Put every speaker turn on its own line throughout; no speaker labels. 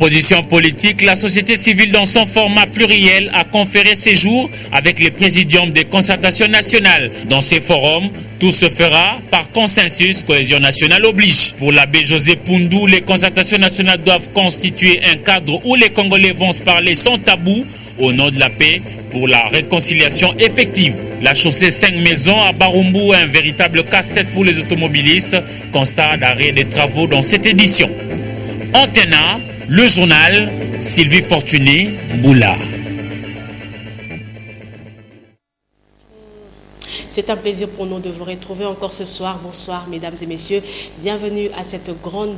L'opposition politique, la société civile dans son format pluriel a conféré ses jours avec le présidium des concertations nationales. Dans ces forums, tout se fera par consensus, cohésion nationale oblige. Pour l'abbé José Poundou, les concertations nationales doivent constituer un cadre où les Congolais vont se parler sans tabou au nom de la paix pour la réconciliation effective. La chaussée 5 maisons à Barumbu, un véritable casse-tête pour les automobilistes. Constat d'arrêt des travaux dans cette édition. Antena, le journal, Sylvie Fortuné, Mboula.
C'est un plaisir pour nous de vous retrouver encore ce soir. Bonsoir mesdames et messieurs. Bienvenue à cette grande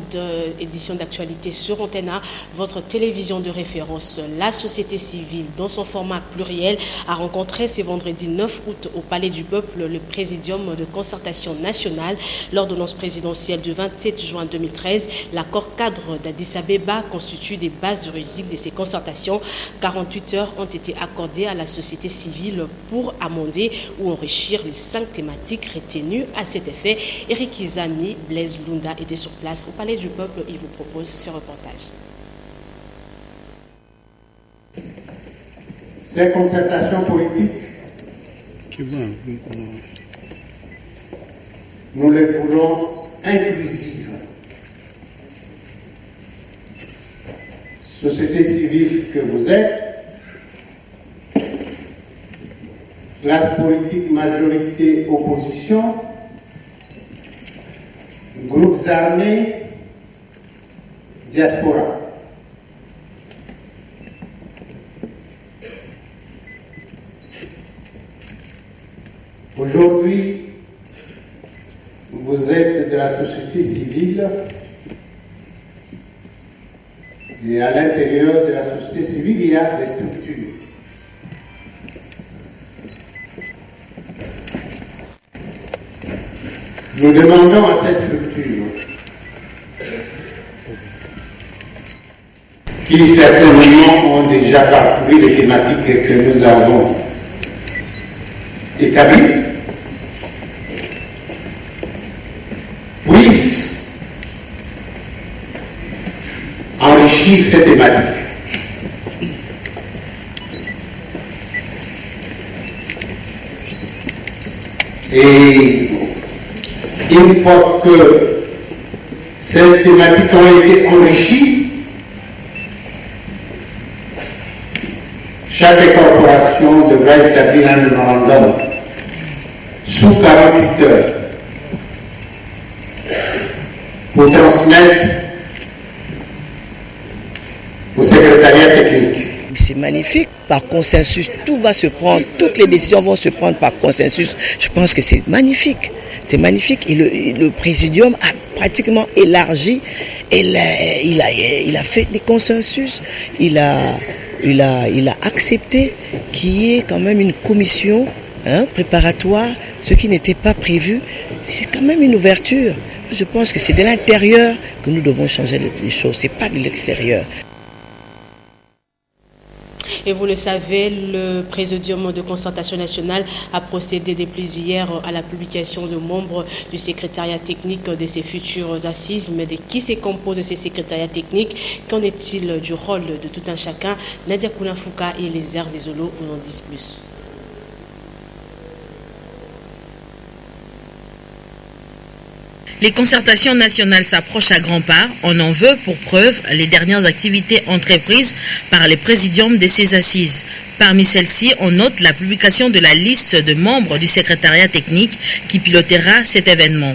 édition d'actualité sur Antena, votre télévision de référence. La société civile, dans son format pluriel, a rencontré ce vendredi 9 août au Palais du Peuple le présidium de concertation nationale. L'ordonnance présidentielle du 27 juin 2013, l'accord cadre d'Addis Abeba constitue des bases juridiques de ces concertations. 48 heures ont été accordées à la société civile pour amender ou enrichir les 5 thématiques retenues à cet effet. Eric Izami, Blaise Lunda étaient sur place au Palais du Peuple. Il vous propose ce reportage.
Ces concertations politiques, nous les voulons inclusives. Société civile que vous êtes, classe politique, majorité, opposition, groupes armés, diaspora. Aujourd'hui, vous êtes de la société civile et à l'intérieur de la société civile, il y a des structures. Nous demandons à ces structures qui certainement ont déjà parcouru les thématiques que nous avons établies, puissent enrichir ces thématiques. Et une fois que ces thématiques ont été enrichies, chaque corporation devra établir un mémorandum sous 48 heures pour transmettre au secrétariat technique.
C'est magnifique, par consensus, tout va se prendre, toutes les décisions vont se prendre par consensus. Je pense que c'est magnifique. C'est magnifique et le présidium a pratiquement élargi, il a fait des consensus, il a accepté qu'il y ait quand même une commission préparatoire, ce qui n'était pas prévu. C'est quand même une ouverture. Je pense que c'est de l'intérieur que nous devons changer les choses, c'est pas de l'extérieur.
Et vous le savez, le présidium de concertation nationale a procédé depuis hier à la publication de membres du secrétariat technique de ces futures assises. Mais de qui se compose de ces secrétariats techniques? Qu'en est-il du rôle de tout un chacun? Nadia Kounafouka et les Herves Zolo vous en disent plus.
Les concertations nationales s'approchent à grands pas. On en veut pour preuve les dernières activités entreprises par les présidiums de ces assises. Parmi celles-ci, on note la publication de la liste de membres du secrétariat technique qui pilotera cet événement.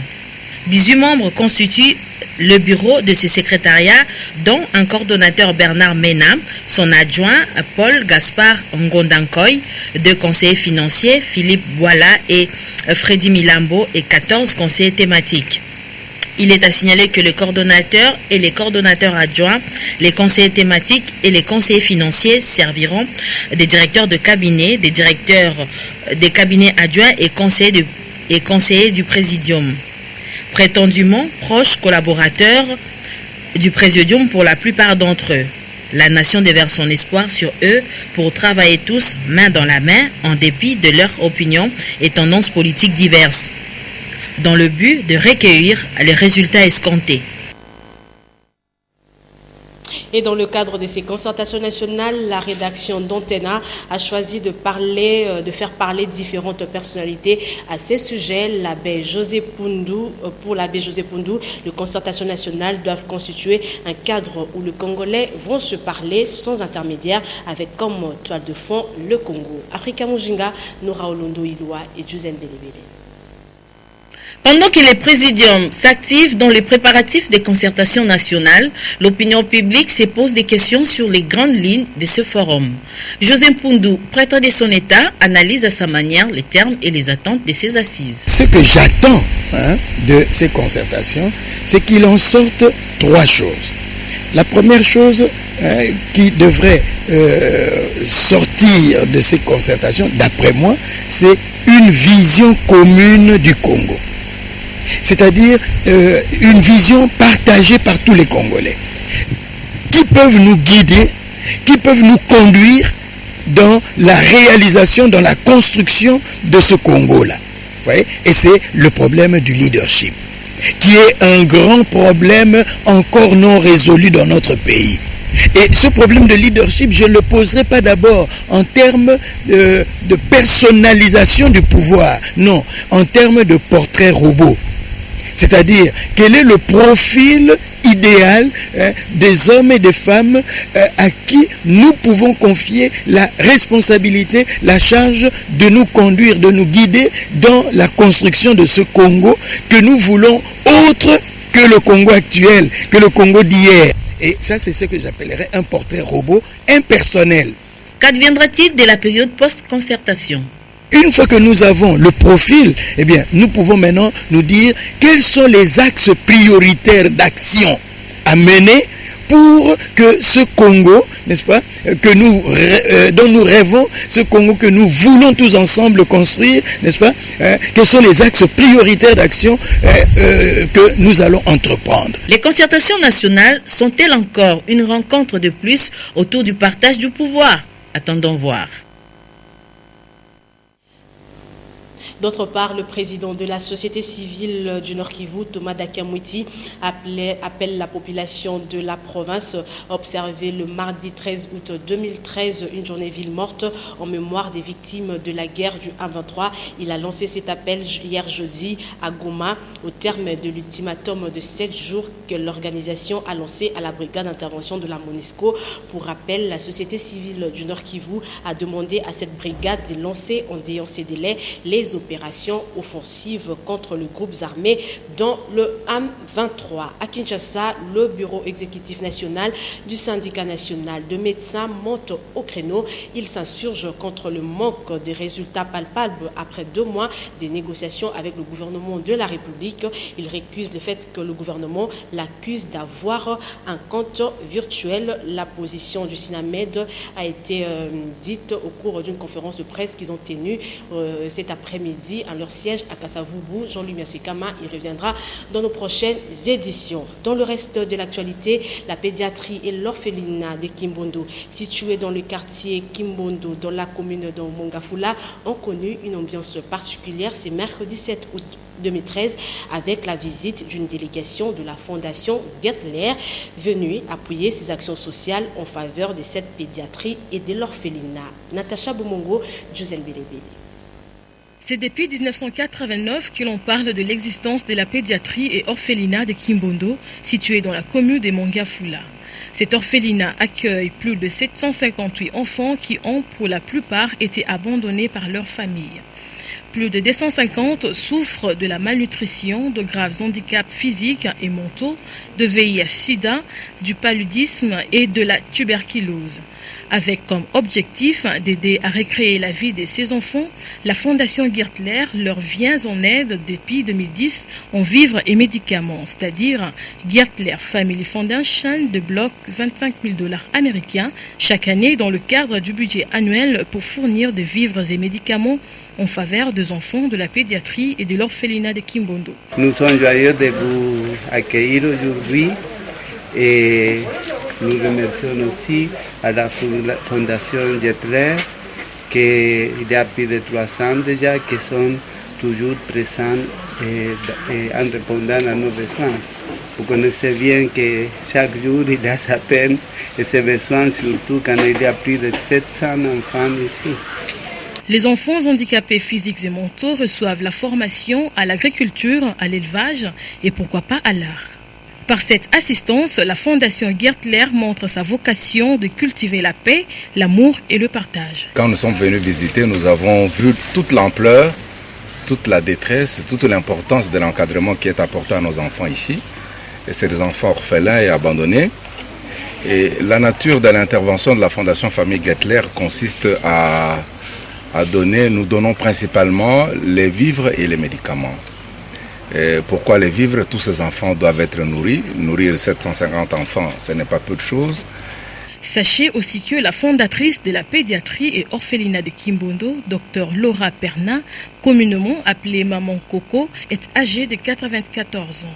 18 membres constituent le bureau de ces secrétariats, dont un coordonnateur Bernard Mena, son adjoint Paul Gaspard Ngondankoy, 2 conseillers financiers Philippe Boila et Freddy Milambo et 14 conseillers thématiques. Il est à signaler que le coordonnateur et les coordonnateurs adjoints, les conseillers thématiques et les conseillers financiers serviront des directeurs de cabinet, des directeurs des cabinets adjoints et conseillers du présidium. Prétendument proches collaborateurs du présidium pour la plupart d'entre eux. La nation déverse son espoir sur eux pour travailler tous main dans la main en dépit de leurs opinions et tendances politiques diverses, dans le but de recueillir les résultats escomptés.
Et dans le cadre de ces concertations nationales, la rédaction d'Antena a choisi de faire parler différentes personnalités à ces sujets. Pour l'abbé José Poundou, les concertations nationales doivent constituer un cadre où les Congolais vont se parler sans intermédiaire, avec comme toile de fond le Congo. Afrika Mujinga, Nora Olondo Iloa et Juzen Belebele.
Pendant que les présidiums s'activent dans les préparatifs des concertations nationales, l'opinion publique se pose des questions sur les grandes lignes de ce forum. José Poundou, prêtre de son État, analyse à sa manière les termes et les attentes de ces assises.
Ce que j'attends de ces concertations, c'est qu'il en sorte trois choses. La première chose qui devrait sortir de ces concertations, d'après moi, c'est une vision commune du Congo. C'est-à-dire une vision partagée par tous les Congolais, qui peuvent nous guider, qui peuvent nous conduire dans la réalisation, dans la construction de ce Congo-là. Vous voyez ? Et c'est le problème du leadership, qui est un grand problème encore non résolu dans notre pays. Et ce problème de leadership, je ne le poserai pas d'abord en termes de personnalisation du pouvoir, non, en termes de portrait robot. C'est-à-dire, quel est le profil idéal des hommes et des femmes à qui nous pouvons confier la responsabilité, la charge de nous conduire, de nous guider dans la construction de ce Congo que nous voulons autre que le Congo actuel, que le Congo d'hier. Et ça, c'est ce que j'appellerais un portrait robot impersonnel.
Qu'adviendra-t-il de la période post-concertation ?
Une fois que nous avons le profil, eh bien, nous pouvons maintenant nous dire quels sont les axes prioritaires d'action à mener pour que ce Congo, n'est-ce pas, dont nous rêvons, ce Congo que nous voulons tous ensemble construire, n'est-ce pas, quels sont les axes prioritaires d'action que nous allons entreprendre.
Les concertations nationales sont-elles encore une rencontre de plus autour du partage du pouvoir ? Attendons voir.
D'autre part, le président de la société civile du Nord Kivu, Thomas Dakiamwiti, appelle la population de la province à observer le mardi 13 août 2013 une journée ville morte en mémoire des victimes de la guerre du 1-23. Il a lancé cet appel hier jeudi à Goma au terme de l'ultimatum de 7 jours que l'organisation a lancé à la brigade d'intervention de la MONUSCO. Pour rappel, la société civile du Nord Kivu a demandé à cette brigade de lancer en déant ses délais les opérations offensive contre les groupes armés dans le AM23. À Kinshasa, le bureau exécutif national du syndicat national de médecins monte au créneau. Il s'insurge contre le manque de résultats palpables après 2 mois des négociations avec le gouvernement de la République. Il récuse le fait que le gouvernement l'accuse d'avoir un compte virtuel. La position du SINAMED a été dite au cours d'une conférence de presse qu'ils ont tenue cet après-midi à leur siège à Kasavubu. Jean-Louis Miasikama y reviendra dans nos prochaines éditions. Dans le reste de l'actualité, la pédiatrie et l'orphelinat de Kimbondo, situés dans le quartier Kimbondo, dans la commune de Mongafula, ont connu une ambiance particulière ce mercredi 7 août 2013 avec la visite d'une délégation de la Fondation Gertler venue appuyer ses actions sociales en faveur de cette pédiatrie et de l'orphelinat. Natacha Boumongo, Josène Belebele.
C'est depuis 1989 que l'on parle de l'existence de la pédiatrie et orphelinat de Kimbondo, situé dans la commune de Mongafula. Cet orphelinat accueille plus de 758 enfants qui ont pour la plupart été abandonnés par leur famille. Plus de 250 souffrent de la malnutrition, de graves handicaps physiques et mentaux, de VIH-Sida, du paludisme et de la tuberculose. Avec comme objectif d'aider à recréer la vie de ces enfants, la Fondation Gertler leur vient en aide depuis 2010 en vivres et médicaments, c'est-à-dire Gertler Family Foundation débloque $25,000 américains chaque année dans le cadre du budget annuel pour fournir des vivres et médicaments en faveur des enfants de la pédiatrie et de l'orphelinat de Kimbondo.
Nous sommes joyeux de vous accueillir aujourd'hui et nous remercions aussi à la Fondation Gertler qui, il y a plus de 3 ans déjà, qui sont toujours présents et en répondant à nos besoins. Vous connaissez bien que chaque jour, il a sa peine et ses besoins, surtout quand il y a plus de 700 enfants ici.
Les enfants handicapés physiques et mentaux reçoivent la formation à l'agriculture, à l'élevage et pourquoi pas à l'art. Par cette assistance, la Fondation Gertler montre sa vocation de cultiver la paix, l'amour et le partage.
Quand nous sommes venus visiter, nous avons vu toute l'ampleur, toute la détresse, toute l'importance de l'encadrement qui est apporté à nos enfants ici. Et c'est des enfants orphelins et abandonnés. Et la nature de l'intervention de la Fondation Famille Gertler consiste à nous donnons principalement les vivres et les médicaments. Et pourquoi les vivres? Tous ces enfants doivent être nourris. Nourrir 750 enfants, ce n'est pas peu de choses.
Sachez aussi que la fondatrice de la pédiatrie et orphelinat de Kimbondo, Dr Laura Perna, communément appelée Maman Coco, est âgée de 94 ans.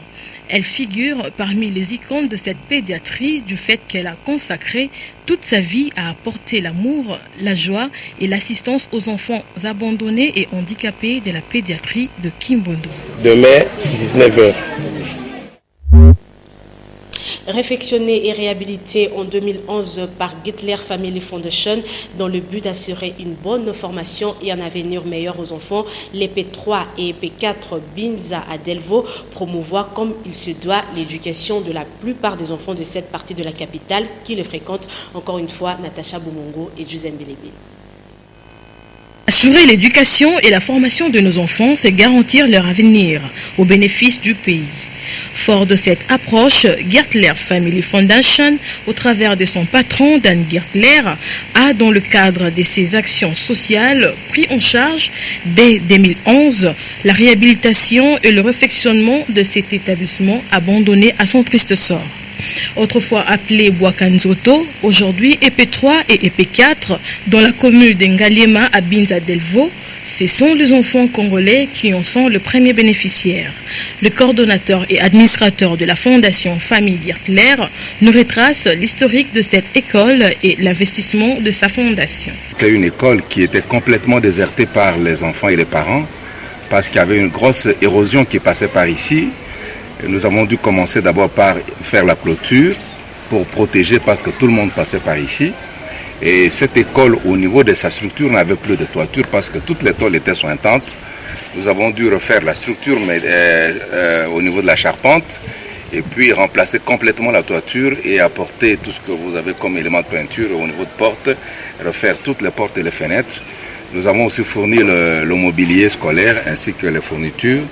Elle figure parmi les icônes de cette pédiatrie du fait qu'elle a consacré toute sa vie à apporter l'amour, la joie et l'assistance aux enfants abandonnés et handicapés de la pédiatrie de Kimbondo.
Demain, 19h.
Réfectionné et réhabilité en 2011 par Gertler Family Foundation dans le but d'assurer une bonne formation et un avenir meilleur aux enfants, les P3 et P4 Binza à Delvaux promouvoient comme il se doit l'éducation de la plupart des enfants de cette partie de la capitale qui le fréquentent. Encore une fois, Natacha Boumongo et Juzem Belébé.
Assurer l'éducation et la formation de nos enfants, c'est garantir leur avenir au bénéfice du pays. Fort de cette approche, Gertler Family Foundation, au travers de son patron Dan Gertler, a, dans le cadre de ses actions sociales, pris en charge dès 2011 la réhabilitation et le réfectionnement de cet établissement abandonné à son triste sort. Autrefois appelé Bwakanzoto, aujourd'hui EP3 et EP4, dans la commune d'Engaliema à Binza Delvaux, ce sont les enfants congolais qui en sont le premier bénéficiaire. Le coordonnateur et administrateur de la Fondation Famille Gertler nous retrace l'historique de cette école et l'investissement de sa fondation.
C'était une école qui était complètement désertée par les enfants et les parents parce qu'il y avait une grosse érosion qui passait par ici. Et nous avons dû commencer d'abord par faire la clôture pour protéger parce que tout le monde passait par ici. Et cette école, au niveau de sa structure, n'avait plus de toiture parce que toutes les tôles étaient sointantes. Nous avons dû refaire la structure au niveau de la charpente et puis remplacer complètement la toiture et apporter tout ce que vous avez comme élément de peinture au niveau de porte, refaire toutes les portes et les fenêtres. Nous avons aussi fourni le mobilier scolaire ainsi que les fournitures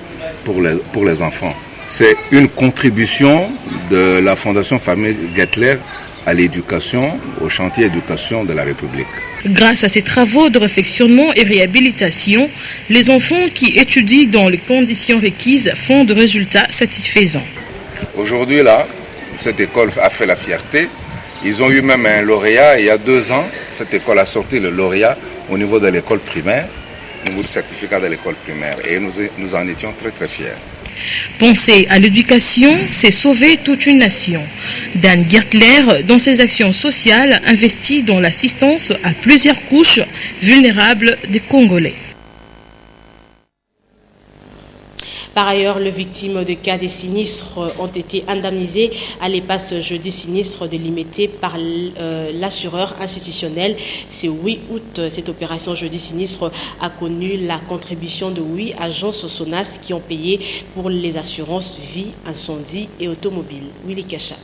pour les enfants. C'est une contribution de la Fondation Famille Gertler à l'éducation, au chantier éducation de la République.
Grâce à ces travaux de réfectionnement et réhabilitation, les enfants qui étudient dans les conditions requises font de résultats satisfaisants.
Aujourd'hui, là, cette école a fait la fierté. Ils ont eu même un lauréat il y a 2 ans. Cette école a sorti le lauréat au niveau de l'école primaire, au niveau du certificat de l'école primaire. Et nous en étions très très fiers.
Penser à l'éducation, c'est sauver toute une nation. Dan Gertler, dans ses actions sociales, investit dans l'assistance à plusieurs couches vulnérables des Congolais.
Par ailleurs, les victimes de cas de sinistres ont été indemnisées à l'EPAS jeudi sinistre délimité par l'assureur institutionnel. Ce 8 août, cette opération jeudi sinistre a connu la contribution de 8 agences SONAS qui ont payé pour les assurances vie, incendie et automobile. Willy Kacha.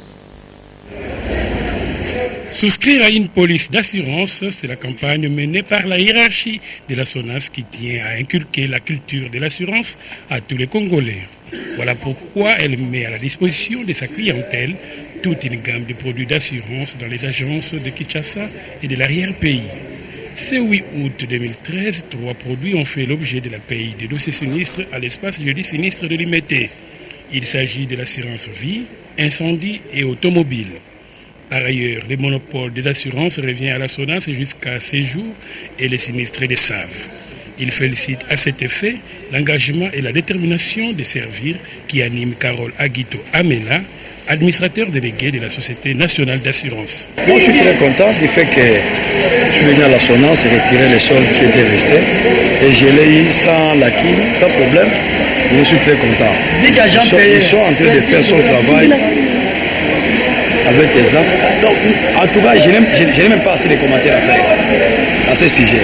Souscrire à une police d'assurance, c'est la campagne menée par la hiérarchie de la SONAS qui tient à inculquer la culture de l'assurance à tous les Congolais. Voilà pourquoi elle met à la disposition de sa clientèle toute une gamme de produits d'assurance dans les agences de Kinshasa et de l'arrière-pays. Ce 8 août 2013, 3 produits ont fait l'objet de la paye des dossiers sinistres à l'espace jeudi sinistre de l'IMET. Il s'agit de l'assurance vie, incendie et automobile. Par ailleurs, le monopole des assurances revient à la SONAS jusqu'à ces jours et les sinistrés le savent. Il félicite à cet effet l'engagement et la détermination de servir qui anime Carole Aguito Amela, administrateur délégué de la Société nationale d'assurance.
Moi, je suis très content du fait que je suis venu à la SONAS et retirer les soldes qui étaient restés. Et je l'ai eu sans laquine, sans problème. Je suis très content. Ils sont en train de faire son travail avec des as. En tout cas, je n'ai même pas assez de commentaires à faire à ce sujet.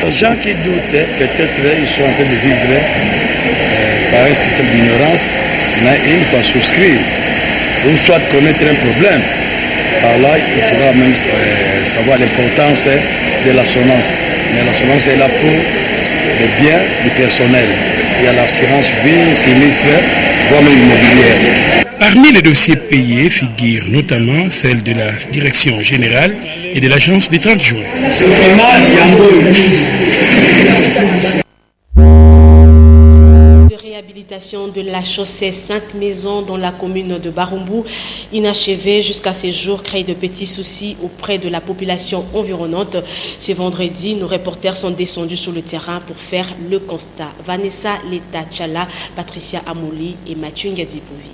Les gens qui doutent, peut-être ils sont en train de vivre par un système d'ignorance, mais il faut souscrire ou soit connaître un problème. Par là, il pourra même savoir l'importance de l'assurance. Mais l'assurance est là pour le bien du personnel. Il y a l'assurance vie, sinistre, voire même immobilière.
Parmi les dossiers payés figurent notamment celle de la Direction Générale et de l'Agence des 30 juin.
Réhabilitation de la chaussée 5 maisons dans la commune de Barumbu, inachevée jusqu'à ces jours, crée de petits soucis auprès de la population environnante. Ce vendredi, nos reporters sont descendus sur le terrain pour faire le constat. Vanessa Leta-Tchala, Patricia Amouli et Mathieu Ngadipovi.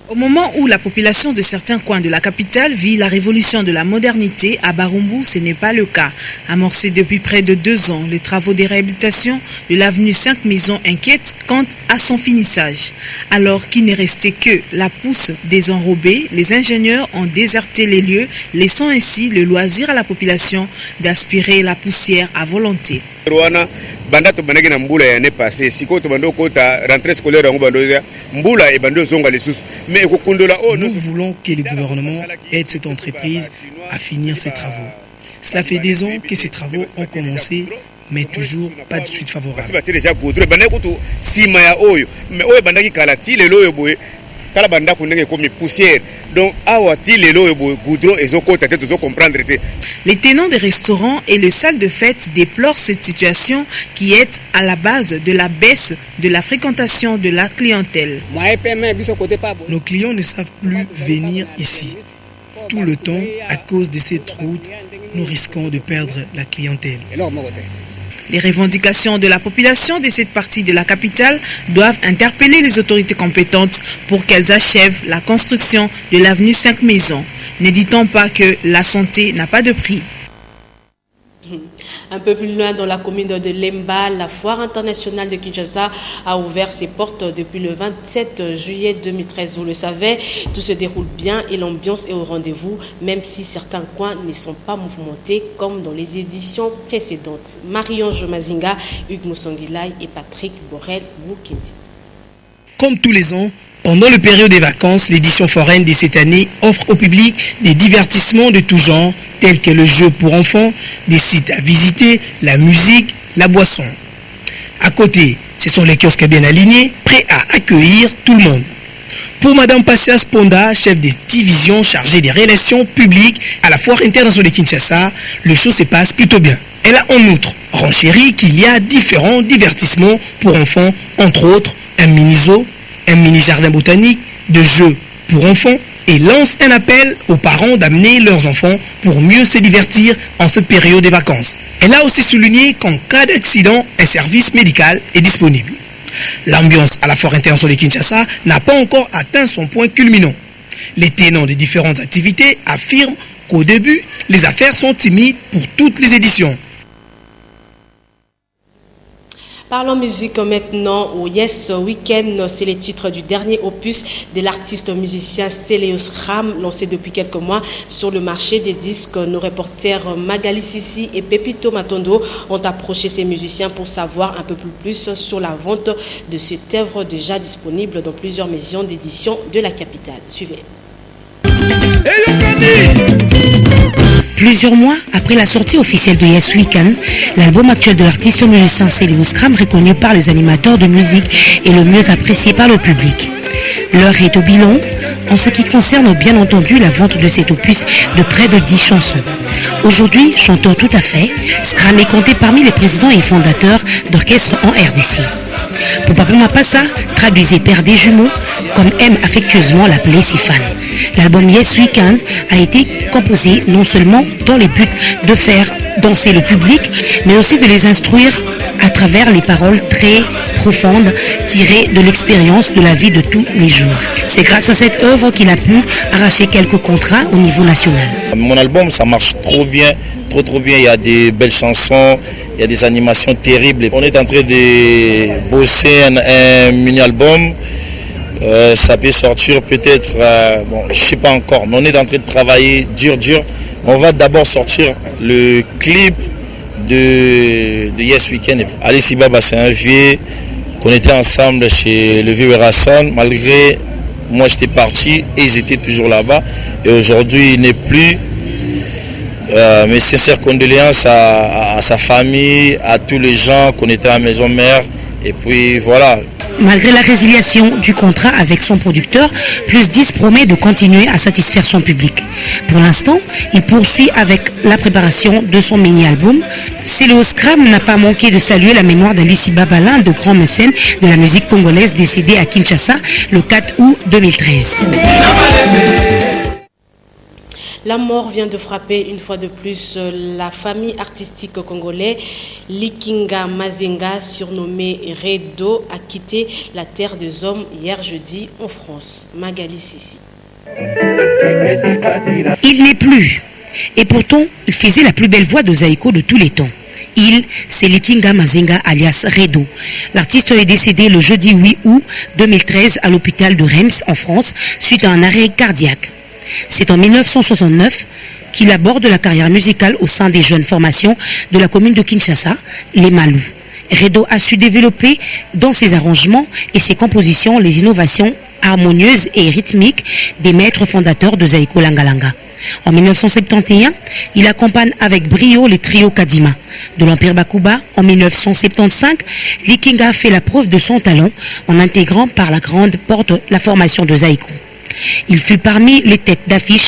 Au moment où la population de certains coins de la capitale vit la révolution de la modernité, à Barumbu, ce n'est pas le cas. Amorcé depuis près de 2 ans, les travaux de réhabilitation de l'avenue 5 Maisons inquiètent quant à son finissage. Alors qu'il n'est resté que la pousse désenrobée, les ingénieurs ont déserté les lieux, laissant ainsi le loisir à la population d'aspirer la poussière à volonté.
Nous
voulons que le gouvernement aide cette entreprise à finir ses travaux. Cela fait des ans que ces travaux ont commencé, mais toujours pas de suite favorable.
Les tenants des restaurants et les salles de fête déplorent cette situation qui est à la base de la baisse de la fréquentation de la clientèle.
Nos clients ne savent plus venir ici. Tout le temps, à cause de cette route, nous risquons de perdre la clientèle.
Les revendications de la population de cette partie de la capitale doivent interpeller les autorités compétentes pour qu'elles achèvent la construction de l'avenue 5 Maisons. Ne dit-on pas que la santé n'a pas de prix?
Un peu plus loin dans la commune de Lemba, la foire internationale de Kinshasa a ouvert ses portes depuis le 27 juillet 2013. Vous le savez, tout se déroule bien et l'ambiance est au rendez-vous, même si certains coins ne sont pas mouvementés comme dans les éditions précédentes. Marie-Ange Mazinga, Hugues Moussangilay et Patrick Borel-Moukendi.
Comme tous les ans, pendant le période des vacances, l'édition foraine de cette année offre au public des divertissements de tout genre, tels que le jeu pour enfants, des sites à visiter, la musique, la boisson. À côté, ce sont les kiosques bien alignés, prêts à accueillir tout le monde. Pour Madame Passia Sponda, chef de division chargée des relations publiques à la foire internationale de Kinshasa, le show se passe plutôt bien. Elle a en outre renchéri qu'il y a différents divertissements pour enfants, entre autres un mini-zoo, un mini-jardin botanique, de jeux pour enfants, et lance un appel aux parents d'amener leurs enfants pour mieux se divertir en cette période de vacances. Elle a aussi souligné qu'en cas d'accident, un service médical est disponible. L'ambiance à la foire internationale de Kinshasa n'a pas encore atteint son point culminant. Les tenants de différentes activités affirment qu'au début, les affaires sont timides pour toutes les éditions.
Parlons musique maintenant au Yes Weekend. C'est le titre du dernier opus de l'artiste musicien Céléus Ram, lancé depuis quelques mois sur le marché des disques. Nos reporters Magali Sissi et Pepito Matondo ont approché ces musiciens pour savoir un peu plus sur la vente de cette œuvre déjà disponible dans plusieurs maisons d'édition de la capitale. Suivez.
Plusieurs mois après la sortie officielle de Yes Weekend, l'album actuel de l'artiste musicien Céléus Ram, reconnu par les animateurs de musique, est le mieux apprécié par le public. L'heure est au bilan, en ce qui concerne bien entendu la vente de cet opus de près de 10 chansons. Aujourd'hui, chanteur tout à fait, Scram est compté parmi les présidents et fondateurs d'orchestres en RDC. Pour Papa Mapassa, traduisait père des jumeaux, comme aiment affectueusement l'appeler ses fans. L'album Yes Weekend a été composé non seulement dans le but de faire danser le public, mais aussi de les instruire à travers les paroles très profondes tirées de l'expérience de la vie de tous les jours. C'est grâce à cette œuvre qu'il a pu arracher quelques contrats au niveau national.
Mon album, ça marche trop bien, trop bien. Il y a des belles chansons, il y a des animations terribles. On est en train de bosser un mini-album. Ça peut sortir peut-être, bon, je ne sais pas encore, mais on est en train de travailler dur. On va d'abord sortir le clip de Yes Weekend. Alice Baba, c'est un vieux qu'on était ensemble chez le vieux Rasson. Malgré moi, j'étais parti et ils étaient toujours là-bas. Et aujourd'hui, il n'est plus. Mes sincères condoléances à sa famille, à tous les gens qu'on était à la maison mère. Et puis voilà.
Malgré la résiliation du contrat avec son producteur, Plus 10 promet de continuer à satisfaire son public. Pour l'instant, il poursuit avec la préparation de son mini-album. Céléo Scram n'a pas manqué de saluer la mémoire d'Alice Baba, l'un de grands mécènes de la musique congolaise décédé à Kinshasa le 4 août 2013.
La mort vient de frapper une fois de plus la famille artistique congolaise. Likinga Mazenga, surnommé Redo, a quitté la terre des hommes hier jeudi en France. Magali Sissi.
Il n'est plus. Et pourtant, il faisait la plus belle voix de Zaïko de tous les temps. C'est Likinga Mazenga alias Redo. L'artiste est décédé le jeudi 8 août 2013 à l'hôpital de Reims en France suite à un arrêt cardiaque. C'est en 1969 qu'il aborde la carrière musicale au sein des jeunes formations de la commune de Kinshasa, les Malou. Redo a su développer dans ses arrangements et ses compositions les innovations harmonieuses et rythmiques des maîtres fondateurs de Zaïko Langalanga. En 1971, il accompagne avec brio les trios Kadima. De l'Empire Bakuba, en 1975, Likinga fait la preuve de son talent en intégrant par la grande porte la formation de Zaïko. Il fut parmi les têtes d'affiche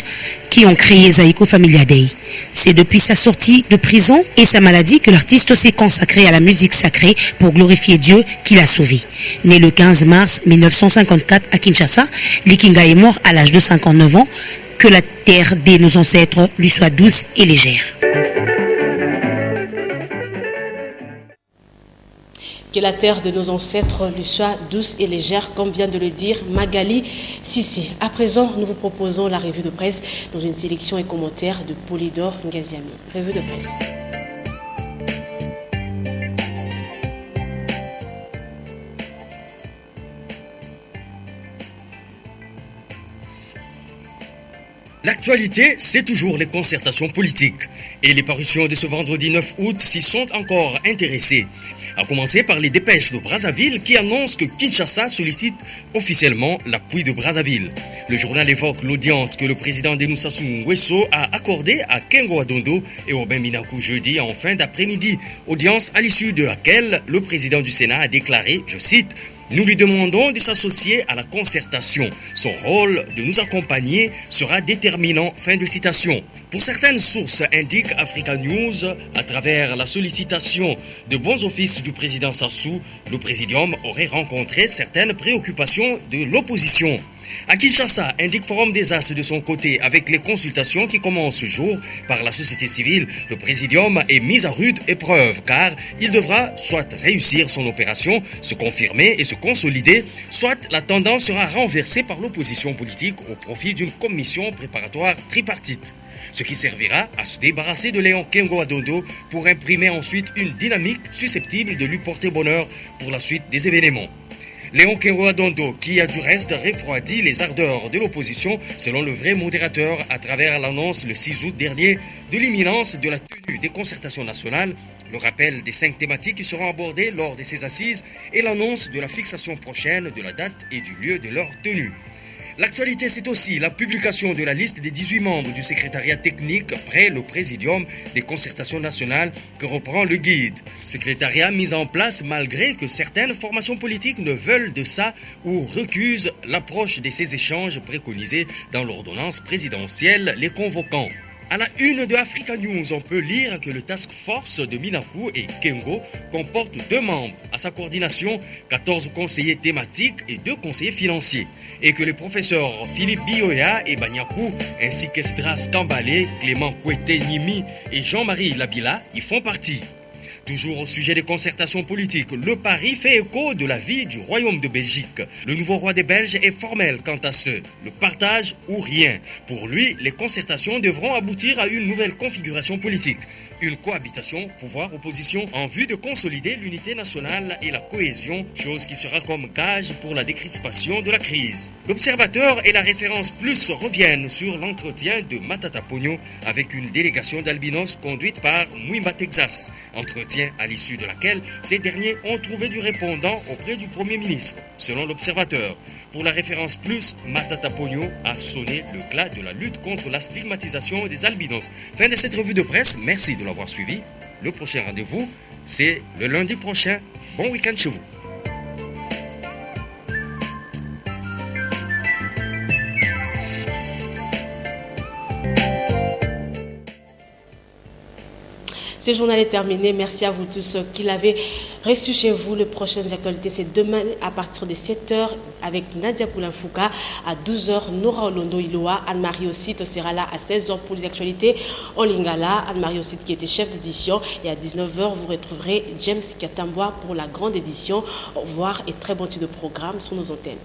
qui ont créé Zaïko Familia Day. C'est depuis sa sortie de prison et sa maladie que l'artiste s'est consacré à la musique sacrée pour glorifier Dieu qui l'a sauvé. Né le 15 mars 1954 à Kinshasa, Likinga est mort à l'âge de 59 ans. Que la terre de nos ancêtres lui soit douce et légère.
Que la terre de nos ancêtres lui soit douce et légère, comme vient de le dire Magali Sissi. À présent, nous vous proposons la revue de presse dans une sélection et commentaires de Polydor Ngaziami. Revue de presse.
L'actualité, c'est toujours les concertations politiques. Et les parutions de ce vendredi 9 août s'y sont encore intéressées. À commencer par les dépêches de Brazzaville qui annoncent que Kinshasa sollicite officiellement l'appui de Brazzaville. Le journal évoque l'audience que le président Denis Sassou Nguesso a accordée à Kengo Adondo et Aubin Minakou jeudi en fin d'après-midi. Audience à l'issue de laquelle le président du Sénat a déclaré, je cite, « Nous lui demandons de s'associer à la concertation. Son rôle de nous accompagner sera déterminant. » Fin de citation. Pour certaines sources, indique Africa News, à travers la sollicitation de bons offices du président Sassou, le présidium aurait rencontré certaines préoccupations de l'opposition. À Kinshasa, indique Forum des As de son côté, avec les consultations qui commencent ce jour par la société civile, le présidium est mis à rude épreuve car il devra soit réussir son opération, se confirmer et se consolider, soit la tendance sera renversée par l'opposition politique au profit d'une commission préparatoire tripartite. Ce qui servira à se débarrasser de Léon Kengo Adondo pour imprimer ensuite une dynamique susceptible de lui porter bonheur pour la suite des événements. Léon Kengo Adondo, qui a du reste refroidi les ardeurs de l'opposition, selon le vrai modérateur, à travers l'annonce le 6 août dernier de l'imminence de la tenue des concertations nationales, le rappel des 5 thématiques qui seront abordées lors de ces assises et l'annonce de la fixation prochaine de la date et du lieu de leur tenue. L'actualité, c'est aussi la publication de la liste des 18 membres du secrétariat technique près le présidium des concertations nationales que reprend le guide. Secrétariat mis en place malgré que certaines formations politiques ne veulent de ça ou recusent l'approche de ces échanges préconisés dans l'ordonnance présidentielle les convoquant. À la une de Africa News, on peut lire que le Task Force de Minakou et Kengo comporte 2 membres. À sa coordination, 14 conseillers thématiques et 2 conseillers financiers. Et que les professeurs Philippe Bioya et Banyakou, ainsi qu'Estras Kambale, Clément Kwete Nimi et Jean-Marie Labila y font partie. Toujours au sujet des concertations politiques, le pari fait écho de la vie du royaume de Belgique. Le nouveau roi des Belges est formel quant à ce, le partage ou rien. Pour lui, les concertations devront aboutir à une nouvelle configuration politique. Une cohabitation, pouvoir-opposition, en vue de consolider l'unité nationale et la cohésion, chose qui sera comme gage pour la décrispation de la crise. L'Observateur et la référence plus reviennent sur l'entretien de Matata Pogno avec une délégation d'albinos conduite par Mwimba Texas. Entretien à l'issue de laquelle ces derniers ont trouvé du répondant auprès du Premier ministre, selon l'Observateur. Pour la référence plus, Matata Pogno a sonné le glas de la lutte contre la stigmatisation des albinos. Fin de cette revue de presse, merci de l'avoir suivi. Le prochain rendez-vous, c'est le lundi prochain. Bon week-end chez vous.
Ce journal est terminé. Merci à vous tous qui l'avez reçu chez vous. Le prochain des actualités, c'est demain à partir de 7h avec Nadia Poulanfouka. À 12h, Nora Olondo Iloa. Anne-Marie Ossite sera là à 16h pour les actualités en lingala. Anne-Marie Ossite qui était chef d'édition. Et à 19h, vous retrouverez James Katambois pour la grande édition. Au revoir et très bon type de programme sur nos antennes.